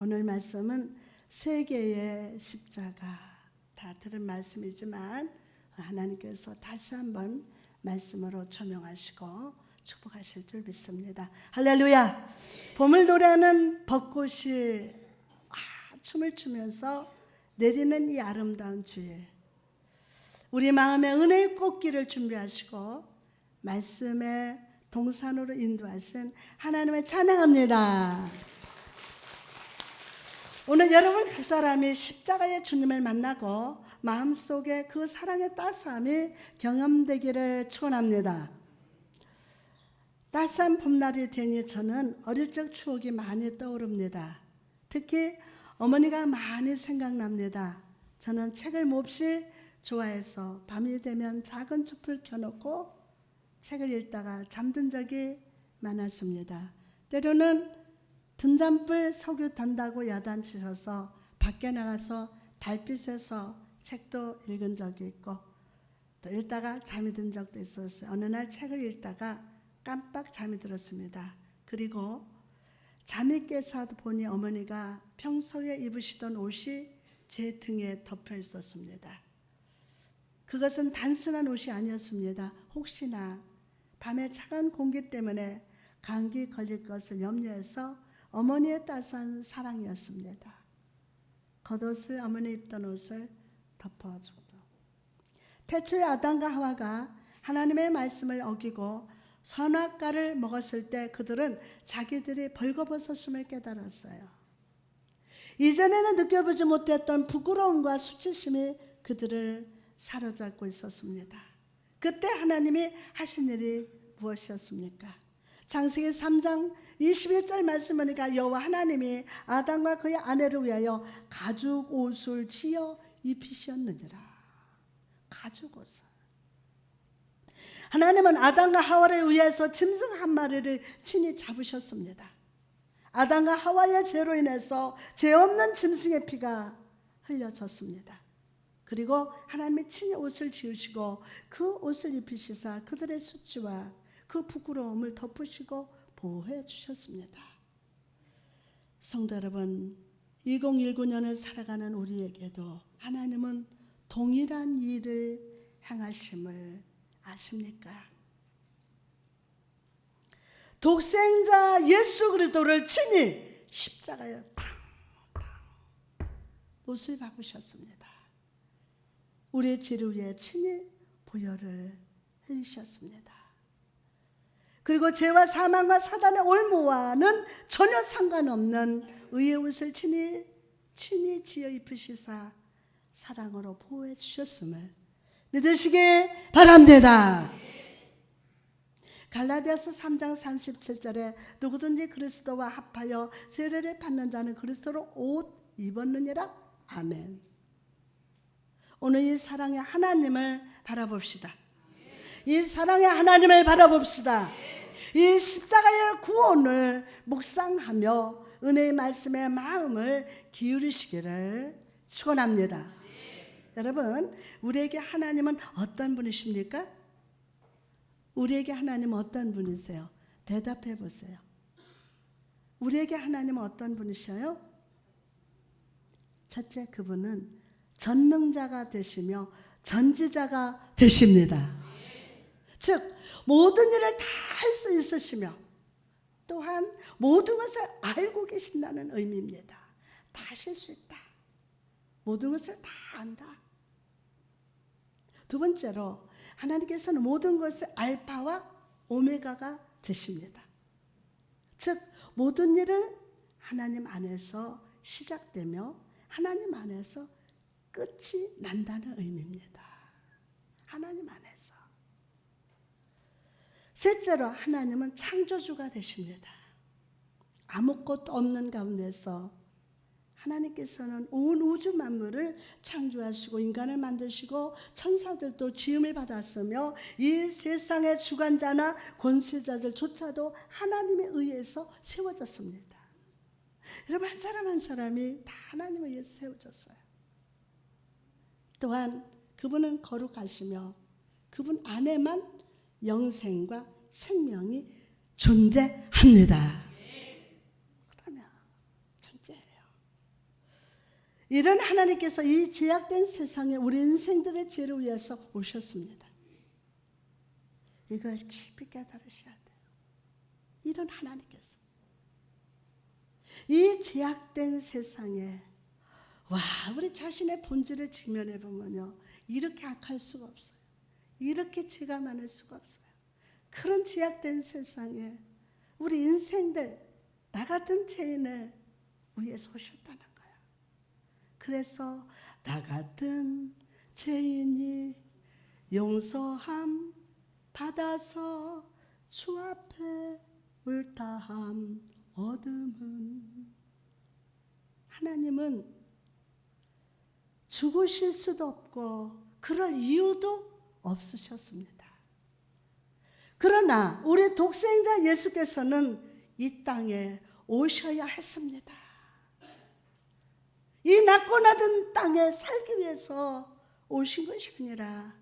오늘 말씀은 세 개의 십자가 다 들은 말씀이지만 하나님께서 다시 한번 말씀으로 조명하시고 축복하실 줄 믿습니다. 할렐루야. 봄을 노래하는 벚꽃이 춤을 추면서 내리는 이 아름다운 주일, 우리 마음에 은혜의 꽃길을 준비하시고 말씀의 동산으로 인도하신 하나님을 찬양합니다. 오늘 여러분 각 사람이 십자가의 주님을 만나고 마음속에 그 사랑의 따스함이 경험되기를 축원합니다. 따스한 봄날이 되니 저는 어릴 적 추억이 많이 떠오릅니다. 특히 어머니가 많이 생각납니다. 저는 책을 몹시 좋아해서 밤이 되면 작은 촛불 켜놓고 책을 읽다가 잠든 적이 많았습니다. 때로는 등잔불 석유 단다고 야단치셔서 밖에 나가서 달빛에서 책도 읽은 적이 있고 또 읽다가 잠이 든 적도 있었어요. 어느 날 책을 읽다가 깜빡 잠이 들었습니다. 그리고 잠이 깨서 보니 어머니가 평소에 입으시던 옷이 제 등에 덮여 있었습니다. 그것은 단순한 옷이 아니었습니다. 혹시나 밤에 차가운 공기 때문에 감기 걸릴 것을 염려해서 어머니의 따스한 사랑이었습니다. 겉옷을 어머니 입던 옷을 덮어주고, 태초에 아담과 하와가 하나님의 말씀을 어기고 선악과를 먹었을 때 그들은 자기들이 벌거벗었음을 깨달았어요. 이전에는 느껴보지 못했던 부끄러움과 수치심이 그들을 사로잡고 있었습니다. 그때 하나님이 하신 일이 무엇이었습니까? 창세기 3장 21절 말씀하니까 여호와 하나님이 아담과 그의 아내를 위하여 가죽 옷을 지어 입히셨느니라. 가죽 옷을. 하나님은 아담과 하와를 위해서 짐승 한 마리를 친히 잡으셨습니다. 아담과 하와의 죄로 인해서 죄 없는 짐승의 피가 흘려졌습니다. 그리고 하나님이 친히 옷을 지으시고 그 옷을 입히시사 그들의 수치와 그 부끄러움을 덮으시고 보호해 주셨습니다. 성도 여러분, 2019년을 살아가는 우리에게도 하나님은 동일한 일을 행하심을 아십니까? 독생자 예수 그리스도를 친히 십자가에 못을 박으셨습니다. 우리의 죄를 위해 친히 보혈을 흘리셨습니다. 그리고 죄와 사망과 사단의 올무와는 전혀 상관없는 의의 옷을 친히 지어 입으시사 사랑으로 보호해 주셨음을 믿으시기 바랍니다. 갈라디아서 3장 37절에 누구든지 그리스도와 합하여 세례를 받는 자는 그리스도로 옷 입었느니라. 아멘. 오늘 이 사랑의 하나님을 바라봅시다. 이 사랑의 하나님을 바라봅시다. 이 십자가의 구원을 묵상하며 은혜의 말씀에 마음을 기울이시기를 축원합니다. 여러분, 우리에게 하나님은 어떤 분이십니까? 우리에게 하나님은 어떤 분이세요? 대답해 보세요. 우리에게 하나님은 어떤 분이셔요? 첫째, 그분은 전능자가 되시며 전지자가 되십니다. 즉 모든 일을 다 할 수 있으시며 또한 모든 것을 알고 계신다는 의미입니다. 다 하실 수 있다. 모든 것을 다 안다. 두 번째로 하나님께서는 모든 것의 알파와 오메가가 되십니다. 즉 모든 일은 하나님 안에서 시작되며 하나님 안에서 끝이 난다는 의미입니다. 하나님 안에서. 셋째로 하나님은 창조주가 되십니다. 아무것도 없는 가운데서 하나님께서는 온 우주 만물을 창조하시고 인간을 만드시고 천사들도 지음을 받았으며 이 세상의 주관자나 권세자들조차도 하나님에 의해서 세워졌습니다. 여러분, 한 사람 한 사람이 다 하나님에 의해서 세워졌어요. 또한 그분은 거룩하시며 그분 안에만 영생과 생명이 존재합니다. 그러면 존재해요. 이런 하나님께서 이 제약된 세상에 우리 인생들의 죄를 위해서 오셨습니다. 이걸 깊이 깨달으셔야 돼요. 이런 하나님께서 이 제약된 세상에 우리 자신의 본질을 직면해 보면요, 이렇게 악할 수가 없어요. 이렇게 죄가 많을 수가 없어요. 그런 제약된 세상에 우리 인생들, 나 같은 죄인을 위해서 오셨다는 거예요. 그래서 나 같은 죄인이 용서함 받아서 주 앞에 울타함 얻음은, 하나님은 죽으실 수도 없고 그럴 이유도 없으셨습니다. 그러나 우리 독생자 예수께서는 이 땅에 오셔야 했습니다. 이 낮고 낮은 땅에 살기 위해서 오신 것이 아니라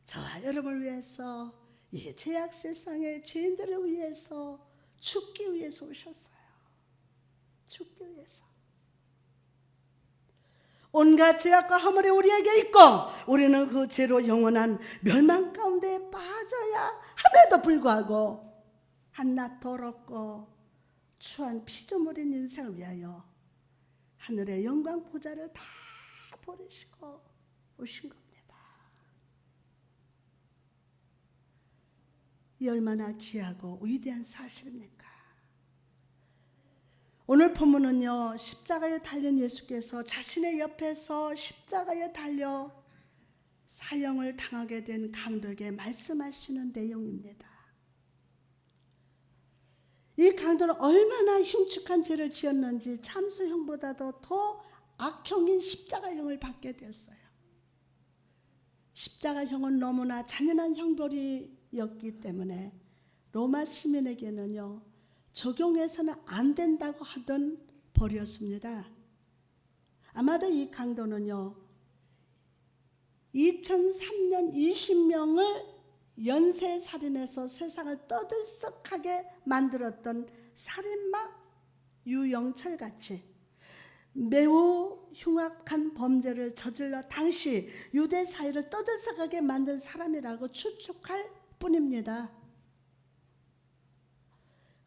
저와 여러분을 위해서, 이 죄악 세상의 죄인들을 위해서 죽기 위해서 오셨어요. 죽기 위해서. 온갖 죄악과 허물이 우리에게 있고 우리는 그 죄로 영원한 멸망 가운데 빠져야 함에도 불구하고 한낱 더럽고 추한 피조물인 인생을 위하여 하늘의 영광 보좌를 다 버리시고 오신 겁니다. 이 얼마나 귀하고 위대한 사실입니까? 오늘 본문은요, 십자가에 달린 예수께서 자신의 옆에서 십자가에 달려 사형을 당하게 된 강도에게 말씀하시는 내용입니다. 이 강도는 얼마나 흉측한 죄를 지었는지 참수형보다도 더 악형인 십자가형을 받게 되었어요. 십자가형은 너무나 잔인한 형벌이었기 때문에 로마 시민에게는요, 적용해서는 안 된다고 하던 벌이었습니다. 아마도 이 강도는요, 2003년 20명을 연쇄살인해서 세상을 떠들썩하게 만들었던 살인마 유영철같이 매우 흉악한 범죄를 저질러 당시 유대 사회를 떠들썩하게 만든 사람이라고 추측할 뿐입니다.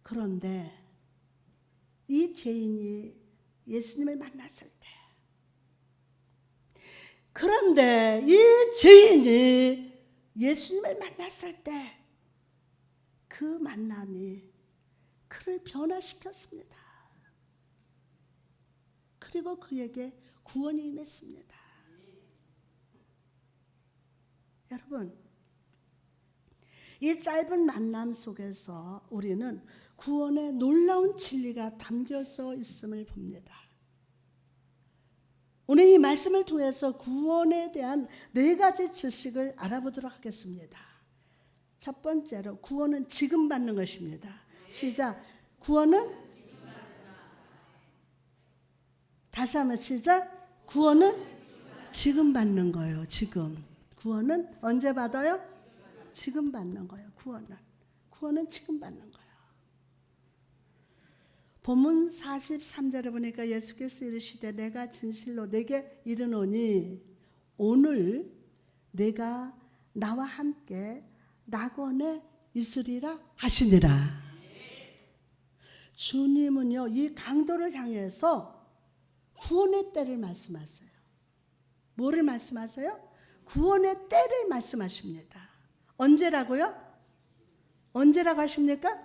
그런데 이 죄인이 예수님을 만났을 때, 그런데 이 죄인이 예수님을 만났을 때 그 만남이 그를 변화시켰습니다. 그리고 그에게 구원이 임했습니다. 여러분, 이 짧은 만남 속에서 우리는 구원의 놀라운 진리가 담겨져 있음을 봅니다. 오늘 이 말씀을 통해서 구원에 대한 4가지 지식을 알아보도록 하겠습니다. 첫 번째로, 구원은 지금 받는 것입니다. 시작. 구원은, 다시 하면 시작. 구원은 지금 받는 거예요. 지금. 구원은 언제 받아요? 지금 받는 거예요. 구원은 지금 받는 거예요. 본문 43절에 보니까 예수께서 이르시되 내가 진실로 내게 이르노니 오늘 내가 나와 함께 낙원에 있으리라 하시니라. 주님은요, 이 강도를 향해서 구원의 때를 말씀하세요. 뭐를 말씀하세요? 구원의 때를 말씀하십니다. 언제라고요? 언제라고 하십니까?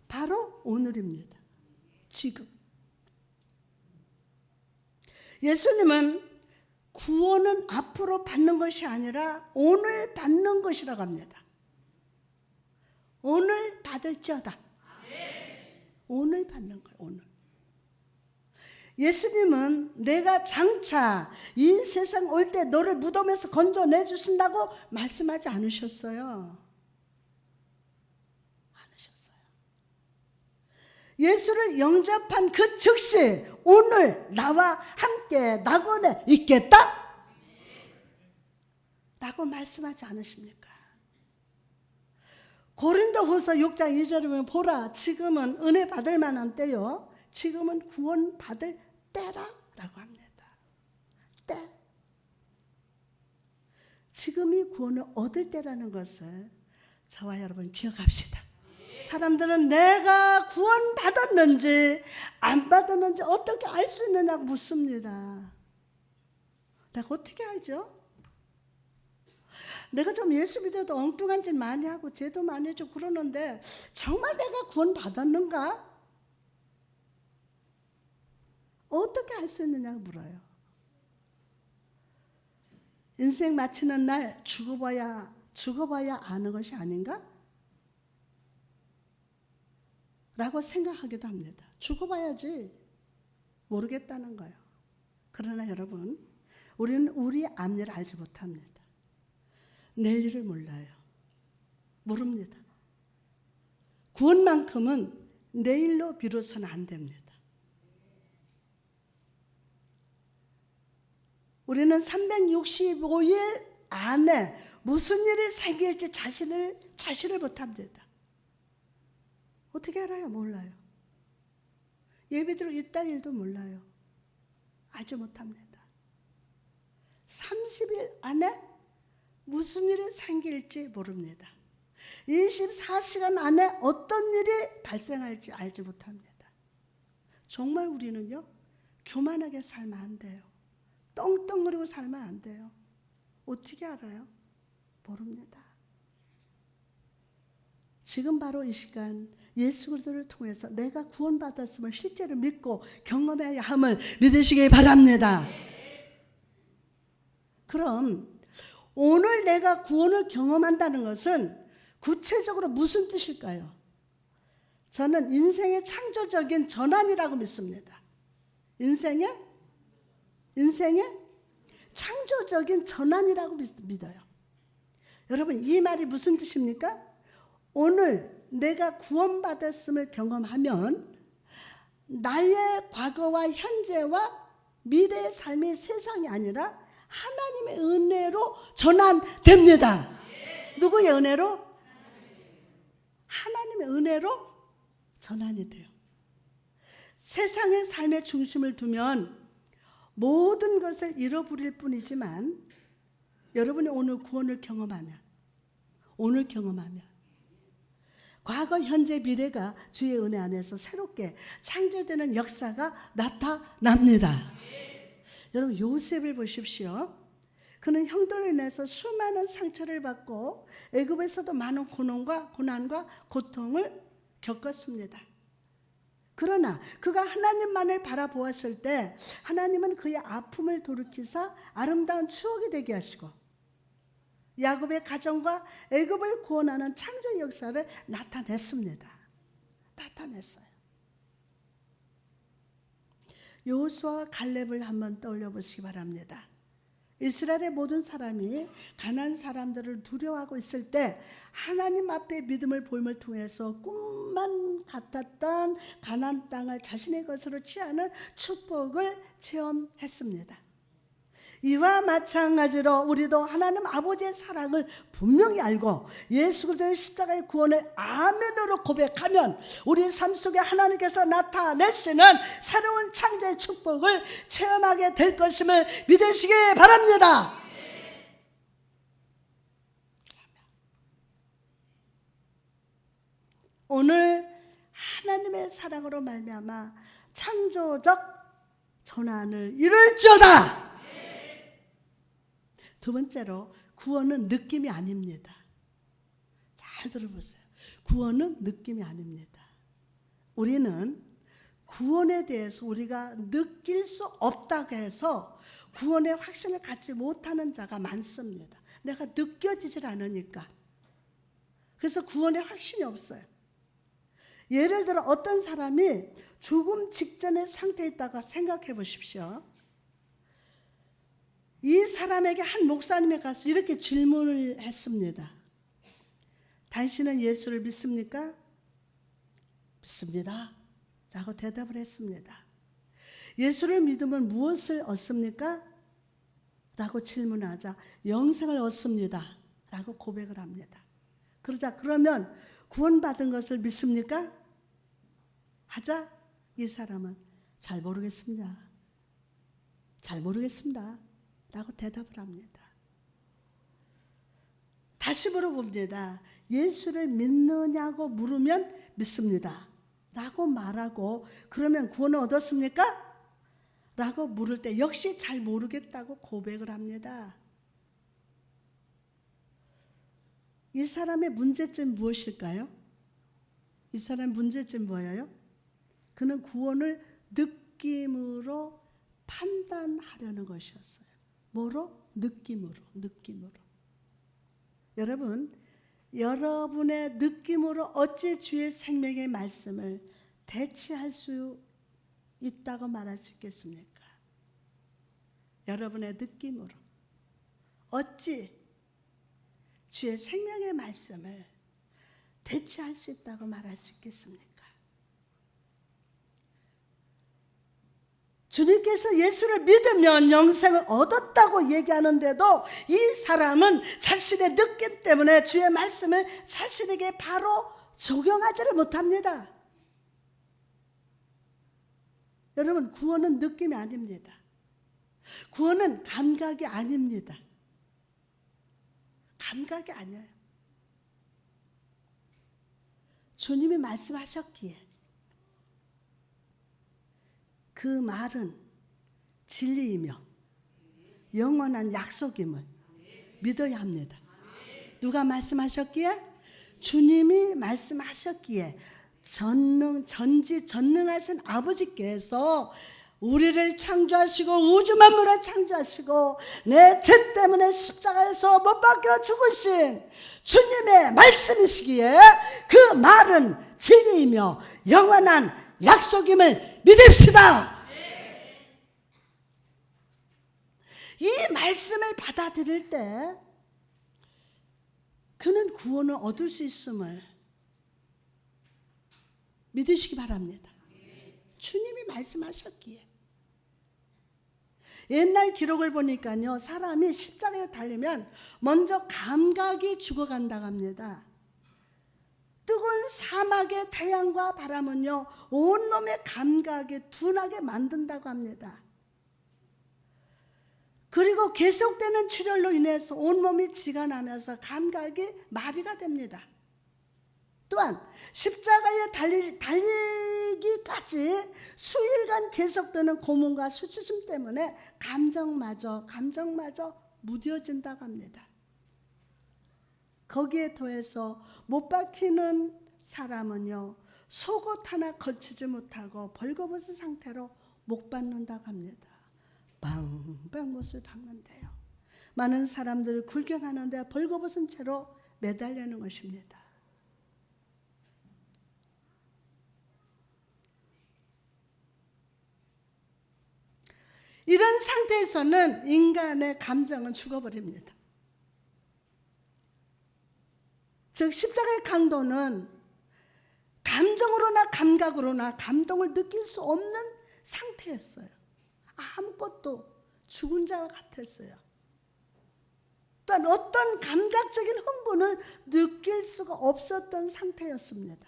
바로 오늘입니다. 지금. 예수님은 구원은 앞으로 받는 것이 아니라 오늘 받는 것이라고 합니다. 오늘 받을지어다. 오늘 받는 거예요. 오늘. 예수님은 내가 장차 이 세상 올 때 너를 무덤에서 건져내 주신다고 말씀하지 않으셨어요. 예수를 영접한 그 즉시 오늘 나와 함께 낙원에 있겠다 라고 말씀하지 않으십니까? 고린도후서 6장 2절에 보면 보라 지금은 은혜 받을 만한 때요, 지금은 구원 받을 때라 라고 합니다. 때, 지금이 구원을 얻을 때라는 것을 저와 여러분 기억합시다. 사람들은 내가 구원 받았는지 안 받았는지 어떻게 알 수 있느냐고 묻습니다. 내가 어떻게 알죠? 내가 좀 예수 믿어도 엉뚱한 짓 많이 하고 죄도 많이 해주고 그러는데 정말 내가 구원 받았는가? 어떻게 알 수 있느냐고 물어요. 인생 마치는 날 죽어봐야 아는 것이 아닌가? 라고 생각하기도 합니다. 죽어봐야지 모르겠다는 거예요. 그러나 여러분, 우리는 우리 앞일을 알지 못합니다. 내일을 몰라요. 모릅니다. 구원만큼은 내일로 비로소는 안 됩니다. 우리는 365일 안에 무슨 일이 생길지 자신을 못합니다. 어떻게 알아요? 몰라요. 예배드리고 이딴 일도 몰라요. 알지 못합니다. 30일 안에 무슨 일이 생길지 모릅니다. 24시간 안에 어떤 일이 발생할지 알지 못합니다. 정말 우리는요, 교만하게 살면 안 돼요. 떵떵거리고 살면 안 돼요. 어떻게 알아요? 모릅니다. 지금 바로 이 시간 예수 그리스도를 통해서 내가 구원받았음을 실제로 믿고 경험해야 함을 믿으시기 바랍니다. 그럼 오늘 내가 구원을 경험한다는 것은 구체적으로 무슨 뜻일까요? 저는 인생의 창조적인 전환이라고 믿습니다. 인생의 창조적인 전환이라고 믿어요. 여러분, 이 말이 무슨 뜻입니까? 오늘 내가 구원받았음을 경험하면 나의 과거와 현재와 미래의 삶이 세상이 아니라 하나님의 은혜로 전환됩니다. 누구의 은혜로? 하나님의 은혜로 전환이 돼요. 세상의 삶의 중심을 두면 모든 것을 잃어버릴 뿐이지만 여러분이 오늘 구원을 경험하면 과거, 현재, 미래가 주의 은혜 안에서 새롭게 창조되는 역사가 나타납니다. 여러분, 요셉을 보십시오. 그는 형들로 인해서 수많은 상처를 받고 애굽에서도 많은 고난과 고통을 겪었습니다. 그러나 그가 하나님만을 바라보았을 때 하나님은 그의 아픔을 돌이키사 아름다운 추억이 되게 하시고 야곱의 가정과 애굽을 구원하는 창조 역사를 나타냈습니다. 나타냈어요. 여호수아와 갈렙을 한번 떠올려 보시기 바랍니다. 이스라엘의 모든 사람이 가나안 사람들을 두려워하고 있을 때 하나님 앞에 믿음을 보임을 통해서 꿈만 같았던 가나안 땅을 자신의 것으로 취하는 축복을 체험했습니다. 이와 마찬가지로 우리도 하나님 아버지의 사랑을 분명히 알고 예수 그리스도의 십자가의 구원을 아멘으로 고백하면 우리 삶 속에 하나님께서 나타내시는 새로운 창조의 축복을 체험하게 될 것임을 믿으시기 바랍니다. 오늘 하나님의 사랑으로 말미암아 창조적 전환을 이룰지어다. 두 번째로, 구원은 느낌이 아닙니다. 잘 들어보세요. 구원은 느낌이 아닙니다. 우리는 구원에 대해서 우리가 느낄 수 없다고 해서 구원의 확신을 갖지 못하는 자가 많습니다. 내가 느껴지질 않으니까. 그래서 구원의 확신이 없어요. 예를 들어 어떤 사람이 죽음 직전의 상태에 있다가 생각해 보십시오. 이 사람에게 한 목사님이 가서 이렇게 질문을 했습니다. 당신은 예수를 믿습니까? 믿습니다. 라고 대답을 했습니다. 예수를 믿으면 무엇을 얻습니까? 라고 질문하자 영생을 얻습니다. 라고 고백을 합니다. 그러자 그러면 구원받은 것을 믿습니까? 하자 이 사람은 잘 모르겠습니다. 잘 모르겠습니다. 라고 대답을 합니다. 다시 물어봅니다. 예수를 믿느냐고 물으면 믿습니다 라고 말하고, 그러면 구원을 얻었습니까? 라고 물을 때 역시 잘 모르겠다고 고백을 합니다. 이 사람의 문제점 무엇일까요? 이 사람의 문제점 뭐예요? 그는 구원을 느낌으로 판단하려는 것이었어요. 뭐로? 느낌으로. 여러분, 여러분의 느낌으로 어찌 주의 생명의 말씀을 대체할 수 있다고 말할 수 있겠습니까? 여러분의 느낌으로 어찌 주의 생명의 말씀을 대체할 수 있다고 말할 수 있겠습니까? 주님께서 예수를 믿으면 영생을 얻었다고 얘기하는데도 이 사람은 자신의 느낌 때문에 주의 말씀을 자신에게 바로 적용하지를 못합니다. 여러분, 구원은 느낌이 아닙니다. 구원은 감각이 아닙니다. 감각이 아니에요. 주님이 말씀하셨기에 그 말은 진리이며 영원한 약속임을 믿어야 합니다. 누가 말씀하셨기에? 주님이 말씀하셨기에 전지전능하신 아버지께서 우리를 창조하시고 우주 만물을 창조하시고 내 죄 때문에 십자가에서 못 박혀 죽으신 주님의 말씀이시기에 그 말은 진리이며 영원한 약속임을 믿읍시다. 이 말씀을 받아들일 때 그는 구원을 얻을 수 있음을 믿으시기 바랍니다. 주님이 말씀하셨기에. 옛날 기록을 보니까요, 사람이 십자가에 달리면 먼저 감각이 죽어간다고 합니다. 뜨거운 사막의 태양과 바람은요, 온몸의 감각이 둔하게 만든다고 합니다. 그리고 계속되는 출혈로 인해서 온몸이 쥐가 나면서 감각이 마비가 됩니다. 또한 십자가에 달리기까지 수일간 계속되는 고문과 수치심 때문에 감정마저 무뎌진다고 합니다. 거기에 더해서 못 박히는 사람은요, 속옷 하나 걸치지 못하고 벌거벗은 상태로 못 박는다고 합니다. 빵빵 못을 박는데요. 많은 사람들을 굴경하는데 벌거벗은 채로 매달리는 것입니다. 이런 상태에서는 인간의 감정은 죽어버립니다. 즉 십자가의 강도는 감정으로나 감각으로나 감동을 느낄 수 없는 상태였어요. 아무것도 죽은 자와 같았어요. 또한 어떤 감각적인 흥분을 느낄 수가 없었던 상태였습니다.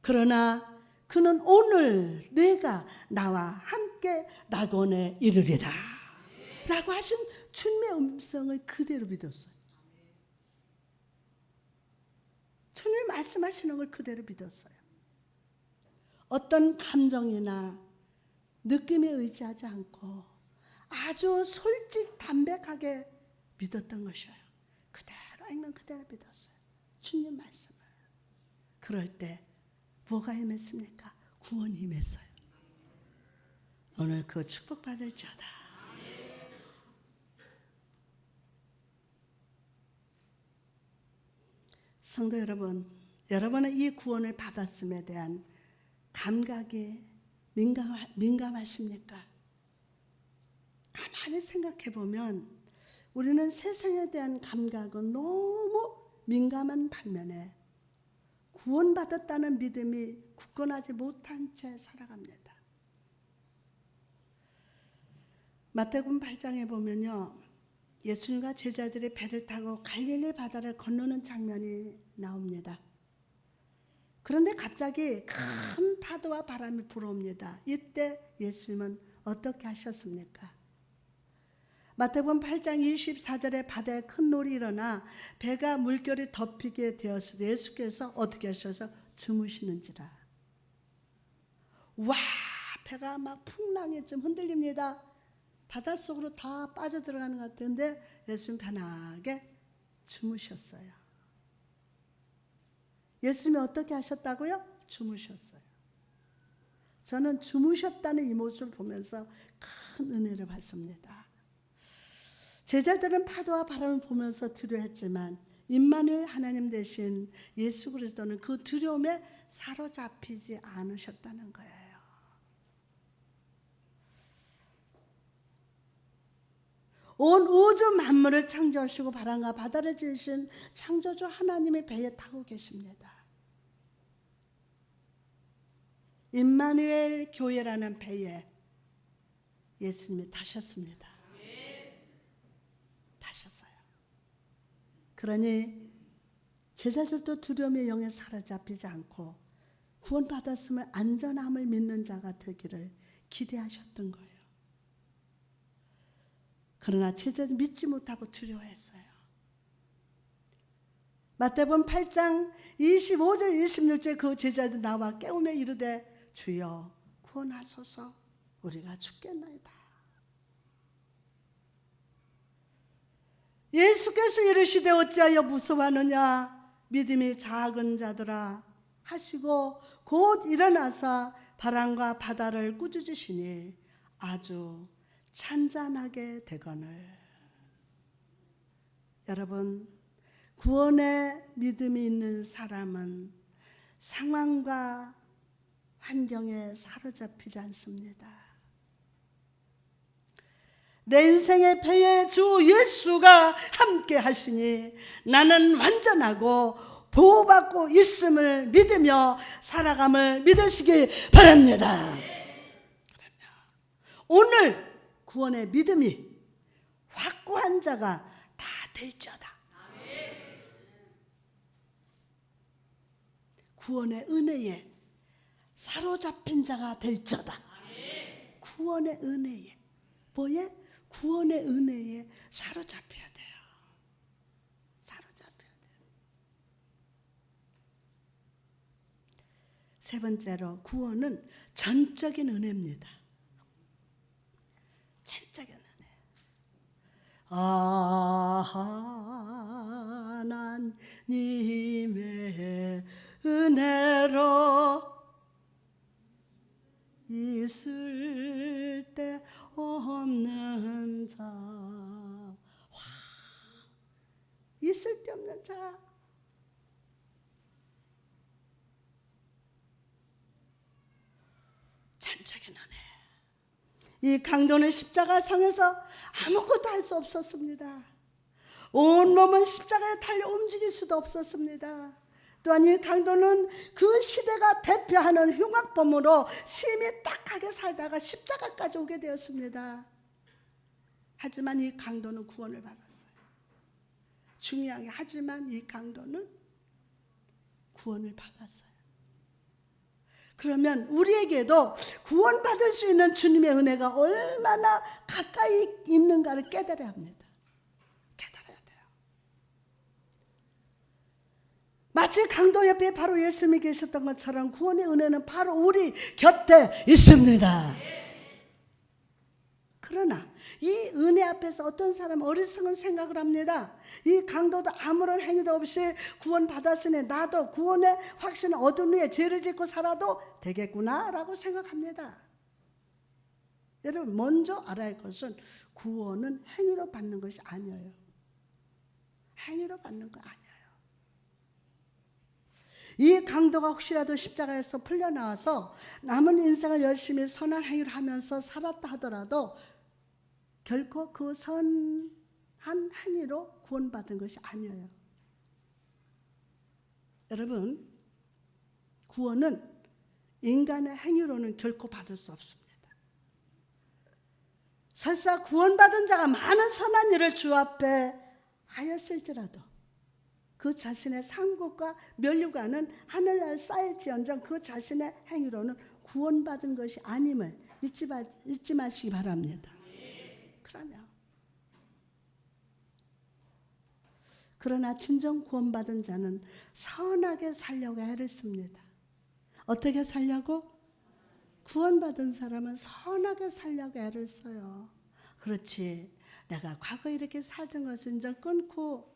그러나 그는 오늘 내가 나와 함께 낙원에 이르리라 라고 하신 주님의 음성을 그대로 믿었어요. 주님이 말씀하시는 걸 그대로 믿었어요. 어떤 감정이나 느낌에 의지하지 않고 아주 솔직 담백하게 믿었던 것이에요. 그대로 읽는 그대로 믿었어요. 주님 말씀을. 그럴 때 뭐가 임했습니까? 구원이 임했어요. 오늘 그 축복 받을지어다. 성도 여러분, 여러분은 이 구원을 받았음에 대한 감각에 민감하십니까? 가만히 생각해 보면 우리는 세상에 대한 감각은 너무 민감한 반면에 구원받았다는 믿음이 굳건하지 못한 채 살아갑니다. 마태복음 8장에 보면요, 예수님과 제자들이 배를 타고 갈릴리 바다를 건너는 장면이 나옵니다. 그런데 갑자기 큰 파도와 바람이 불어옵니다. 이때 예수님은 어떻게 하셨습니까? 마태복음 8장 24절에 바다에 큰 놀이 일어나 배가 물결이 덮이게 되었을 때 예수께서 어떻게 하셔서 주무시는지라. 와, 배가 막 풍랑에 좀 흔들립니다. 바닷속으로 다 빠져들어가는 것 같은데 예수님 편하게 주무셨어요. 예수님이 어떻게 하셨다고요? 주무셨어요. 저는 주무셨다는 이 모습을 보면서 큰 은혜를 받습니다. 제자들은 파도와 바람을 보면서 두려워했지만 임마누엘 하나님 대신 예수 그리스도는 그 두려움에 사로잡히지 않으셨다는 거예요. 온 우주 만물을 창조하시고 바람과 바다를 지으신 창조주 하나님의 배에 타고 계십니다. 임마누엘 교회라는 배에 예수님이 타셨습니다. 타셨어요. 그러니 제자들도 두려움의 영에 사로잡히지 않고 구원받았으면 안전함을 믿는 자가 되기를 기대하셨던 거예요. 그러나 제자들은 믿지 못하고 두려워했어요. 마태복음 8장 25절 26절 그 제자들 나와 깨우며 이르되 주여 구원하소서 우리가 죽겠나이다. 예수께서 이르시되 어찌하여 무서워하느냐 믿음이 작은 자들아 하시고 곧 일어나서 바람과 바다를 꾸짖으시니 아주 찬잔하게 되거늘. 여러분, 구원의 믿음이 있는 사람은 상황과 환경에 사로잡히지 않습니다. 내 인생의 배에 주 예수가 함께 하시니 나는 완전하고 보호받고 있음을 믿으며 살아감을 믿으시기 바랍니다. 오늘 구원의 믿음이 확고한 자가 다 될지어다. 구원의 은혜에 사로잡힌 자가 될지어다. 구원의 은혜에 뭐에? 구원의 은혜에 사로잡혀야 돼요. 사로잡혀야 돼요. 세 번째로 구원은 전적인 은혜입니다. 전적인 은혜. 하나님의 은혜로 있을 때 없는 자. 와, 있을 데 없는 자. 전적인 은혜. 이 강도는 십자가상에서 아무것도 할 수 없었습니다. 온몸은 십자가에 달려 움직일 수도 없었습니다. 또한 이 강도는 그 시대가 대표하는 흉악범으로 심히 딱하게 살다가 십자가까지 오게 되었습니다. 하지만 이 강도는 구원을 받았어요. 중요한 게 하지만 이 강도는 구원을 받았어요. 그러면 우리에게도 구원받을 수 있는 주님의 은혜가 얼마나 가까이 있는가를 깨달아야 합니다. 깨달아야 돼요. 마치 강도 옆에 바로 예수님이 계셨던 것처럼 구원의 은혜는 바로 우리 곁에 있습니다. 그러나 이 은혜 앞에서 어떤 사람은 어리석은 생각을 합니다. 이 강도도 아무런 행위도 없이 구원받았으니 나도 구원의 확신을 얻은 후에 죄를 짓고 살아도 되겠구나 라고 생각합니다. 여러분, 먼저 알아야 할 것은 구원은 행위로 받는 것이 아니에요. 행위로 받는 거 아니에요. 이 강도가 혹시라도 십자가에서 풀려나와서 남은 인생을 열심히 선한 행위를 하면서 살았다 하더라도 결코 그 선한 행위로 구원받은 것이 아니에요. 여러분, 구원은 인간의 행위로는 결코 받을 수 없습니다. 설사 구원받은 자가 많은 선한 일을 주 앞에 하였을지라도 그 자신의 상급과 면류관은 하늘나라에 쌓일지언정 그 자신의 행위로는 구원받은 것이 아님을 잊지 마시기 바랍니다. 그러면 그러나 진정 구원받은 자는 선하게 살려고 애를 씁니다. 어떻게 살려고? 구원받은 사람은 선하게 살려고 애를 써요. 그렇지. 내가 과거에 이렇게 살던 것을 이제 끊고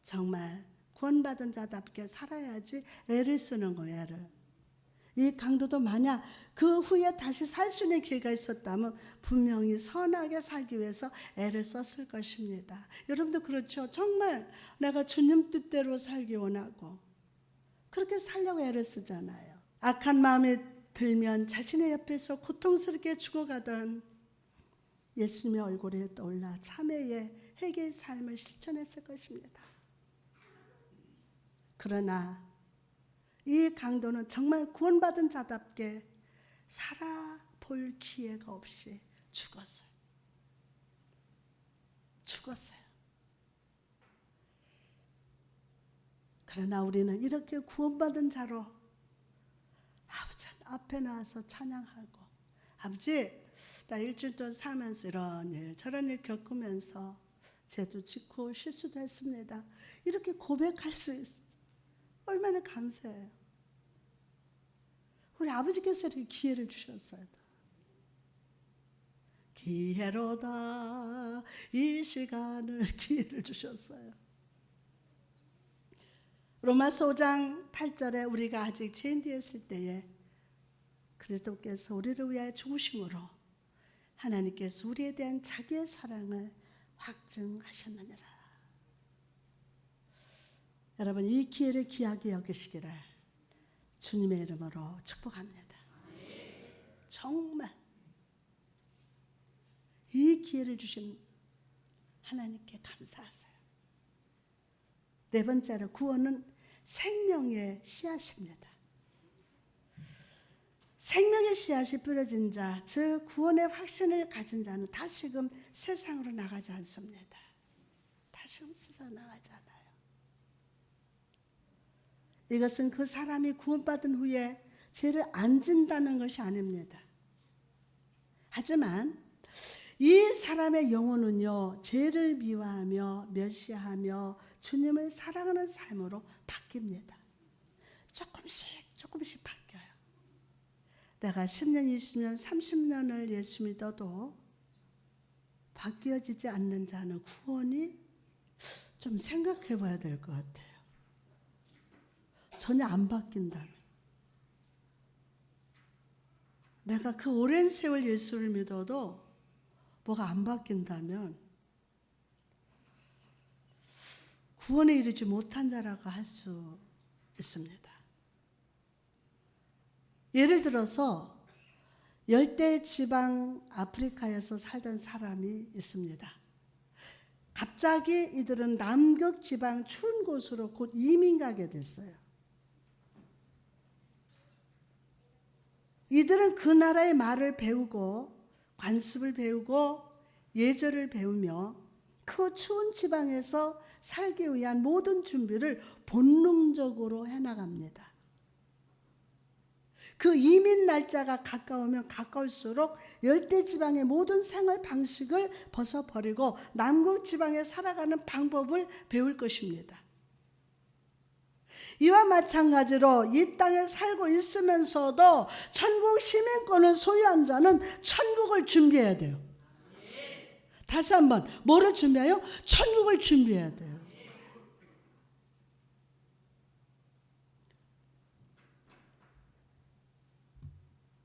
정말 구원받은 자답게 살아야지 애를 쓰는 거예요. 애를. 이 강도도 만약 그 후에 다시 살 수 있는 기회가 있었다면 분명히 선하게 살기 위해서 애를 썼을 것입니다. 여러분도 그렇죠? 정말 내가 주님 뜻대로 살기 원하고 그렇게 살려고 애를 쓰잖아요. 악한 마음이 들면 자신의 옆에서 고통스럽게 죽어가던 예수님의 얼굴이 떠올라 참회의 회개의 삶을 실천했을 것입니다. 그러나 이 강도는 정말 구원받은 자답게 살아볼 기회가 없이 죽었어요. 그러나 우리는 이렇게 구원받은 자로 아버지 앞에 나와서 찬양하고, 아버지 나 일주일 동안 살면서 이런 일 저런 일 겪으면서 죄도 짓고 실수도 했습니다. 이렇게 고백할 수 있어요. 얼마나 감사해요. 우리 아버지께서 이렇게 기회를 주셨어요. 기회로다 이 시간을 기회를 주셨어요. 로마서 5장 8절에 우리가 아직 죄인 되었을 때에 그리스도께서 우리를 위하여 죽으심으로 하나님께서 우리에 대한 자기의 사랑을 확증하셨느니라. 여러분 이 기회를 귀하게 여기시기를 주님의 이름으로 축복합니다. 정말 이 기회를 주신 하나님께 감사하세요. 네 번째로 구원은 생명의 씨앗입니다. 생명의 씨앗이 뿌려진 자, 즉 구원의 확신을 가진 자는 다시금 세상으로 나가지 않습니다. 다시금 세상 나가지 않아요. 이것은 그 사람이 구원받은 후에 죄를 안 진다는 것이 아닙니다. 하지만 이 사람의 영혼은요, 죄를 미워하며 멸시하며 주님을 사랑하는 삶으로 바뀝니다. 조금씩 바뀌어요. 내가 10년, 20년, 30년을 예수 믿어도 바뀌어지지 않는 자는 구원이 좀 생각해 봐야 될 것 같아요. 전혀 안 바뀐다면, 내가 그 오랜 세월 예수를 믿어도 뭐가 안 바뀐다면 구원에 이르지 못한 자라고 할 수 있습니다. 예를 들어서 열대 지방 아프리카에서 살던 사람이 있습니다. 갑자기 이들은 남극 지방 추운 곳으로 곧 이민 가게 됐어요. 이들은 그 나라의 말을 배우고 관습을 배우고 예절을 배우며 그 추운 지방에서 살기 위한 모든 준비를 본능적으로 해나갑니다. 그 이민 날짜가 가까우면 가까울수록 열대지방의 모든 생활 방식을 벗어버리고 남극지방에 살아가는 방법을 배울 것입니다. 이와 마찬가지로 이 땅에 살고 있으면서도 천국 시민권을 소유한 자는 천국을 준비해야 돼요. 다시 한번 뭐를 준비해요? 천국을 준비해야 돼요.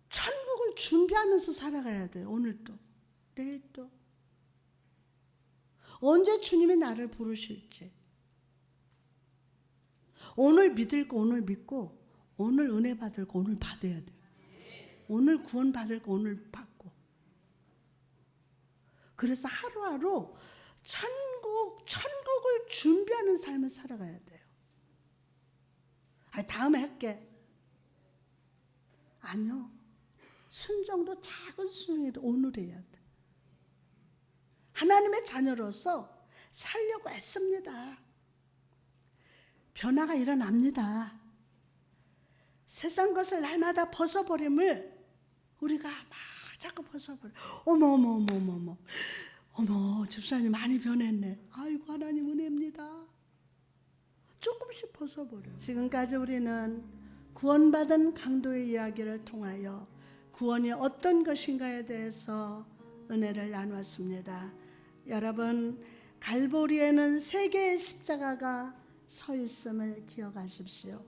천국을 준비하면서 살아가야 돼요. 오늘도 내일도. 언제 주님이 나를 부르실지. 오늘 믿을 거 오늘 믿고, 오늘 은혜 받을 거 오늘 받아야 돼요. 오늘 구원 받을 거 오늘 받고. 그래서 하루하루 천국을 준비하는 삶을 살아가야 돼요. 다음에 할게. 아니요. 순종도 작은 순종이도 오늘 해야 돼. 하나님의 자녀로서 살려고 애씁니다. 변화가 일어납니다. 세상 것을 날마다 벗어버림을 우리가 막 자꾸 벗어버려. 어머 집사님 많이 변했네. 아이고 하나님 은혜입니다. 조금씩 벗어버려요. 지금까지 우리는 구원받은 강도의 이야기를 통하여 구원이 어떤 것인가에 대해서 은혜를 나누었습니다. 여러분, 갈보리에는 3개의 십자가가 서 있음을 기억하십시오.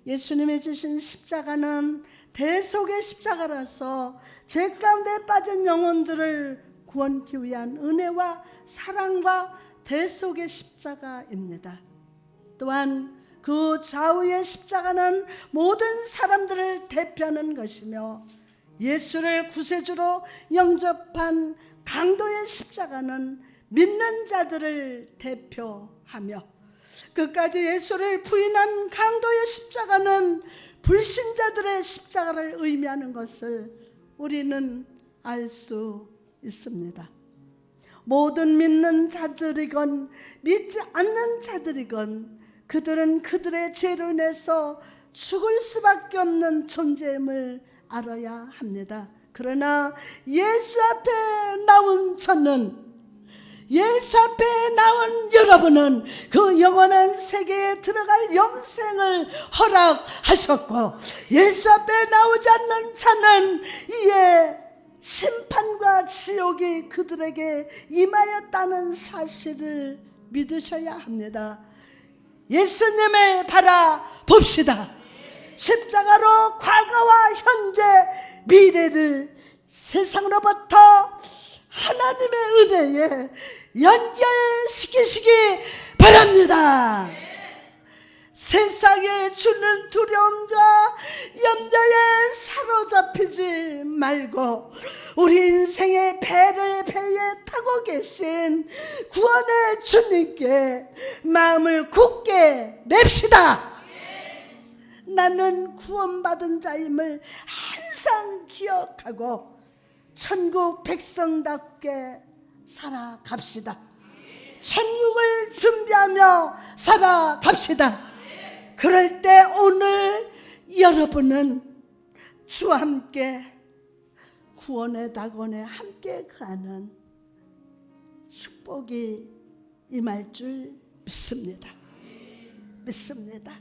예수님이 지신 십자가는 대속의 십자가라서 죄 가운데 빠진 영혼들을 구원하기 위한 은혜와 사랑과 대속의 십자가입니다. 또한 그 좌우의 십자가는 모든 사람들을 대표하는 것이며, 예수를 구세주로 영접한 강도의 십자가는 믿는 자들을 대표하며, 끝까지 예수를 부인한 강도의 십자가는 불신자들의 십자가를 의미하는 것을 우리는 알 수 있습니다. 모든 믿는 자들이건 믿지 않는 자들이건 그들은 그들의 죄로 인해서 죽을 수밖에 없는 존재임을 알아야 합니다. 그러나 예수 앞에 나온 저는, 예수 앞에 나온 여러분은 그 영원한 세계에 들어갈 영생을 허락하셨고, 예수 앞에 나오지 않는 자는 이에 심판과 지옥이 그들에게 임하였다는 사실을 믿으셔야 합니다. 예수님을 바라봅시다. 십자가로 과거와 현재 미래를 세상으로부터 하나님의 은혜에 연결시키시기 바랍니다. 세상에 주는 두려움과 염려에 사로잡히지 말고 우리 인생의 배에 타고 계신 구원의 주님께 마음을 굳게 냅시다. 나는 구원받은 자임을 항상 기억하고 천국 백성답게 살아갑시다. 천국을 준비하며 살아갑시다. 그럴 때 오늘 여러분은 주와 함께 구원의 낙원에 함께 가는 축복이 임할 줄 믿습니다. 믿습니다.